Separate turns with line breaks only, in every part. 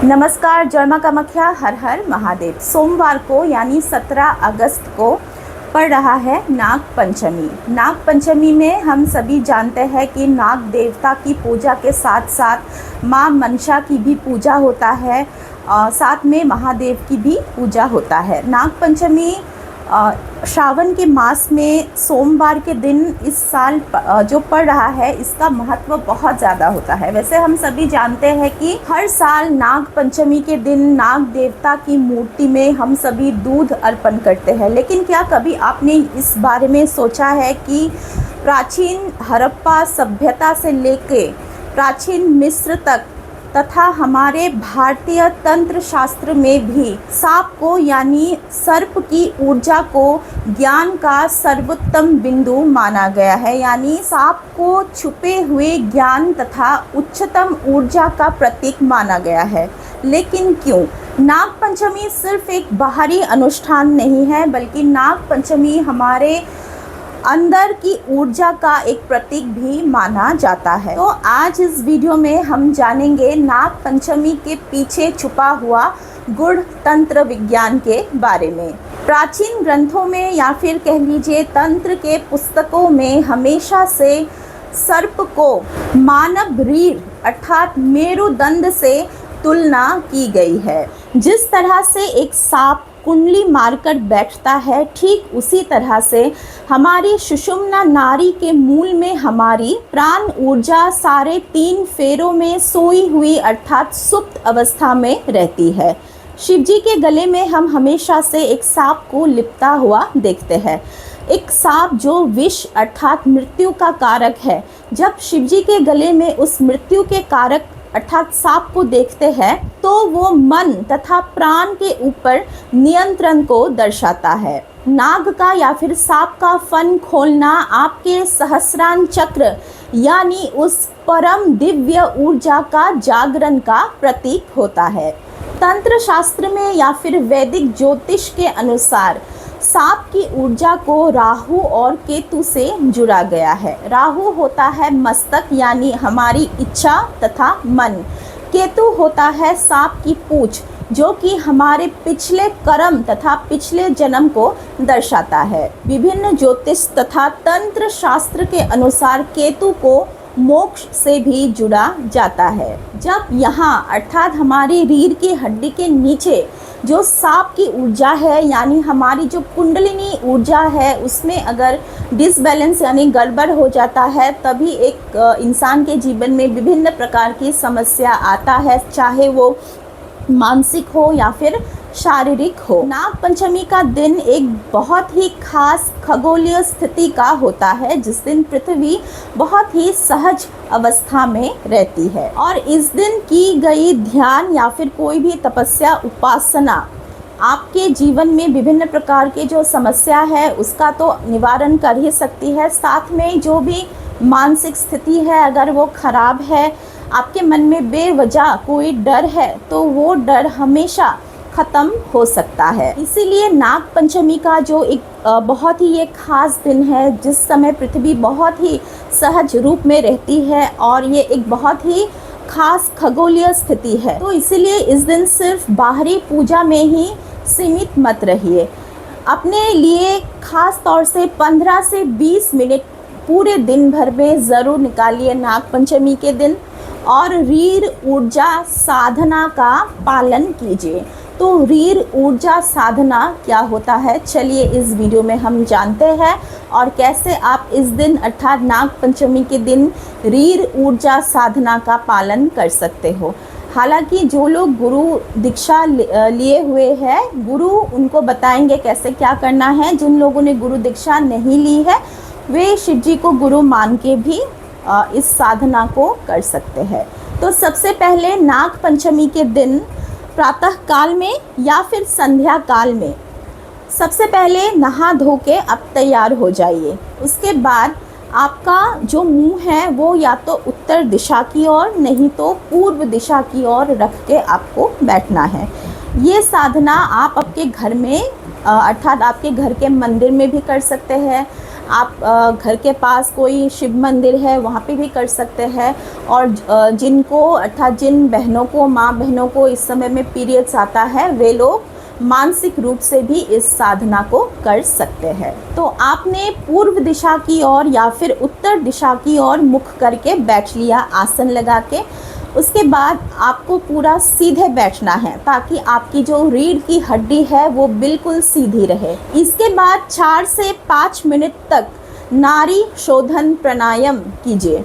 नमस्कार, जय मां कामाख्या, हर हर महादेव। सोमवार को यानी 17 अगस्त को पड़ रहा है नाग पंचमी। नाग पंचमी में हम सभी जानते हैं कि नाग देवता की पूजा के साथ साथ मां मनसा की भी पूजा होता है, साथ में महादेव की भी पूजा होता है। नाग पंचमी श्रावण के मास में सोमवार के दिन इस साल जो पड़ रहा है, इसका महत्व बहुत ज़्यादा होता है। वैसे हम सभी जानते हैं कि हर साल नाग पंचमी के दिन नाग देवता की मूर्ति में हम सभी दूध अर्पण करते हैं, लेकिन क्या कभी आपने इस बारे में सोचा है कि प्राचीन हड़प्पा सभ्यता से लेके प्राचीन मिस्र तक तथा हमारे भारतीय तंत्र शास्त्र में भी सांप को यानी सर्प की ऊर्जा को ज्ञान का सर्वोत्तम बिंदु माना गया है। यानी सांप को छुपे हुए ज्ञान तथा उच्चतम ऊर्जा का प्रतीक माना गया है। लेकिन क्यों? नाग पंचमी सिर्फ एक बाहरी अनुष्ठान नहीं है, बल्कि नाग पंचमी हमारे अंदर की ऊर्जा का एक प्रतीक भी माना जाता है। तो आज इस वीडियो में हम जानेंगे नाग पंचमी के पीछे छुपा हुआ गूढ़ तंत्र विज्ञान के बारे में। प्राचीन ग्रंथों में या फिर कह लीजिए तंत्र के पुस्तकों में हमेशा से सर्प को मानव रीढ़ अर्थात मेरुदंड से तुलना की गई है। जिस तरह से एक सांप कुंडली मारकर बैठता है, ठीक उसी तरह से हमारी सुषुम्ना नाड़ी के मूल में हमारी प्राण ऊर्जा सारे 3 फेरों में सोई हुई अर्थात सुप्त अवस्था में रहती है। शिवजी के गले में हम हमेशा से एक सांप को लिपटा हुआ देखते हैं। एक सांप जो विष अर्थात मृत्यु का कारक है, जब शिवजी के गले में उस मृत्यु के कारक अर्थात सांप को देखते हैं तो वो मन तथा प्राण के ऊपर नियंत्रण को दर्शाता है। नाग का या फिर सांप का फन खोलना आपके सहस्रार चक्र यानी उस परम दिव्य ऊर्जा का जागरण का प्रतीक होता है। तंत्र शास्त्र में या फिर वैदिक ज्योतिष के अनुसार सांप की ऊर्जा को राहु और केतु से जुड़ा गया है। राहु होता है मस्तक यानी हमारी इच्छा तथा मन। केतु होता है सांप की पूंछ जो कि हमारे पिछले कर्म तथा पिछले जन्म को दर्शाता है। विभिन्न ज्योतिष तथा तंत्र शास्त्र के अनुसार केतु को मोक्ष से भी जुड़ा जाता है। जब यहाँ अर्थात हमारी रीढ़ की हड्डी के नीचे जो सांप की ऊर्जा है यानी हमारी जो कुंडलिनी ऊर्जा है, उसमें अगर डिसबैलेंस यानी गड़बड़ हो जाता है, तभी एक इंसान के जीवन में विभिन्न प्रकार की समस्या आता है, चाहे वो मानसिक हो या फिर शारीरिक हो। नाग पंचमी का दिन एक बहुत ही खास खगोलीय स्थिति का होता है, जिस दिन पृथ्वी बहुत ही सहज अवस्था में रहती है और इस दिन की गई ध्यान या फिर कोई भी तपस्या उपासना आपके जीवन में विभिन्न प्रकार के जो समस्या है उसका तो निवारण कर ही सकती है। साथ में जो भी मानसिक स्थिति है, अगर वो खराब है, आपके मन में बेवजह कोई डर है, तो वो डर हमेशा ख़त्म हो सकता है। इसीलिए नाग पंचमी का जो एक बहुत ही ये खास दिन है, जिस समय पृथ्वी बहुत ही सहज रूप में रहती है और ये एक बहुत ही खास खगोलीय स्थिति है, तो इसीलिए इस दिन सिर्फ बाहरी पूजा में ही सीमित मत रहिए। अपने लिए खास तौर से 15 से 20 मिनट पूरे दिन भर में ज़रूर निकालिए नाग पंचमी के दिन और रीढ़ ऊर्जा साधना का पालन कीजिए। तो रीढ़ ऊर्जा साधना क्या होता है, चलिए इस वीडियो में हम जानते हैं और कैसे आप इस दिन अर्थात नाग पंचमी के दिन रीढ़ ऊर्जा साधना का पालन कर सकते हो। हालांकि जो लोग गुरु दीक्षा लिए हुए हैं, गुरु उनको बताएंगे कैसे क्या करना है। जिन लोगों ने गुरु दीक्षा नहीं ली है, वे शिवजी को गुरु मान के भी इस साधना को कर सकते हैं। तो सबसे पहले नाग पंचमी के दिन प्रातः काल में या फिर संध्या काल में सबसे पहले नहा धो के आप तैयार हो जाइए। उसके बाद आपका जो मुंह है वो या तो उत्तर दिशा की ओर नहीं तो पूर्व दिशा की ओर रख के आपको बैठना है। ये साधना आप आपके घर में अर्थात आपके घर के मंदिर में भी कर सकते हैं, आप घर के पास कोई शिव मंदिर है वहाँ पे भी कर सकते हैं। और जिनको अर्थात जिन बहनों को, माँ बहनों को इस समय में पीरियड्स आता है, वे लोग मानसिक रूप से भी इस साधना को कर सकते हैं। तो आपने पूर्व दिशा की ओर या फिर उत्तर दिशा की ओर मुख करके बैठ लिया आसन लगा के। उसके बाद आपको पूरा सीधे बैठना है ताकि आपकी जो रीढ़ की हड्डी है वो बिल्कुल सीधी रहे। इसके बाद 4 से 5 मिनट तक नाड़ी शोधन प्राणायाम कीजिए।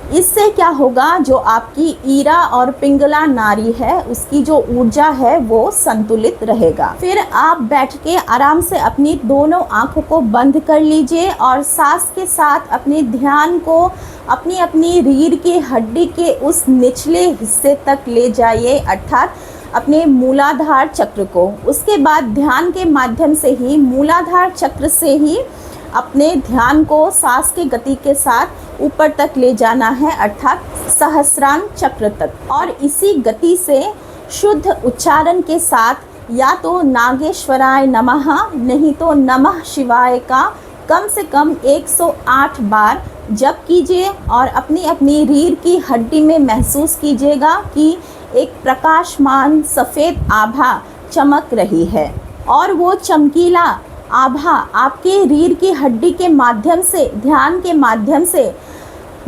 इससे क्या होगा, जो आपकी ईरा और पिंगला नाड़ी है उसकी जो ऊर्जा है वो संतुलित रहेगा। फिर आप बैठ के आराम से अपनी दोनों आंखों को बंद कर लीजिए और सांस के साथ अपने ध्यान को अपनी अपनी रीढ़ की हड्डी के उस निचले हिस्से तक ले जाइए, अर्थात अपने मूलाधार चक्र को। उसके बाद ध्यान के माध्यम से ही मूलाधार चक्र से ही अपने ध्यान को सांस के गति के साथ ऊपर तक ले जाना है, अर्थात सहस्रांग चक्र तक। और इसी गति से शुद्ध उच्चारण के साथ या तो नागेश्वराय नमः नहीं तो नमः शिवाय का कम से कम 108 बार जप कीजिए और अपनी अपनी रीढ़ की हड्डी में महसूस कीजिएगा कि एक प्रकाशमान सफ़ेद आभा चमक रही है और वो चमकीला आभा आपके रीढ़ की हड्डी के माध्यम से, ध्यान के माध्यम से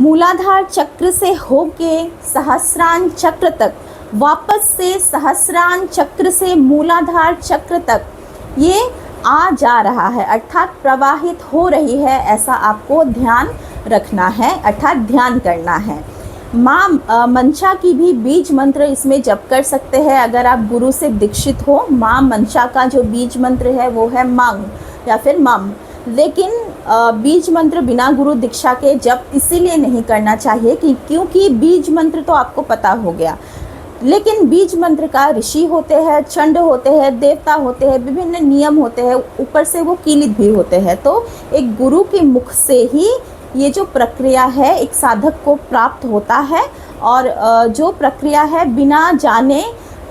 मूलाधार चक्र से होके सहस्रांग चक्र तक, वापस से सहस्रांग चक्र से मूलाधार चक्र तक ये आ जा रहा है, अर्थात प्रवाहित हो रही है। ऐसा आपको ध्यान रखना है, अर्थात ध्यान करना है। माँ मंशा की भी बीज मंत्र इसमें जप कर सकते हैं अगर आप गुरु से दीक्षित हो। माँ मंशा का जो बीज मंत्र है वो है मंग या फिर मम। लेकिन बीज मंत्र बिना गुरु दीक्षा के जप इसीलिए नहीं करना चाहिए क्योंकि बीज मंत्र तो आपको पता हो गया, लेकिन बीज मंत्र का ऋषि होते हैं, चंड होते हैं, देवता होते हैं, विभिन्न नियम होते हैं, ऊपर से वो कीलित भी होते हैं। तो एक गुरु के मुख से ही ये जो प्रक्रिया है एक साधक को प्राप्त होता है। और जो प्रक्रिया है बिना जाने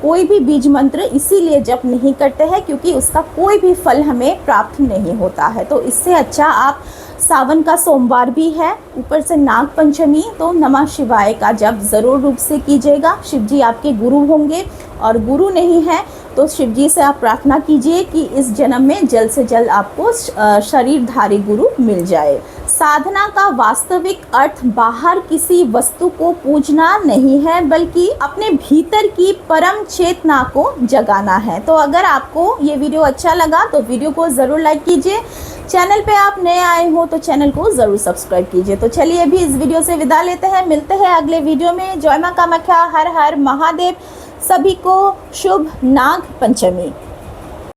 कोई भी बीज मंत्र इसीलिए जप नहीं करते हैं क्योंकि उसका कोई भी फल हमें प्राप्त नहीं होता है। तो इससे अच्छा आप सावन का सोमवार भी है, ऊपर से नाग पंचमी, तो नमः शिवाय का जप ज़रूर रूप से कीजिएगा। शिव जी आपके गुरु होंगे और गुरु नहीं है तो शिव जी से आप प्रार्थना कीजिए कि इस जन्म में जल्द से जल्द आपको शरीरधारी गुरु मिल जाए। साधना का वास्तविक अर्थ बाहर किसी वस्तु को पूजना नहीं है बल्कि अपने भीतर की परम चेतना को जगाना है। तो अगर आपको ये वीडियो अच्छा लगा तो वीडियो को ज़रूर लाइक कीजिए। चैनल पे आप नए आए हो तो चैनल को ज़रूर सब्सक्राइब कीजिए। तो चलिए अभी इस वीडियो से विदा लेते हैं, मिलते हैं अगले वीडियो में। जय मां कामाख्या, हर हर महादेव। सभी को शुभ नाग पंचमी।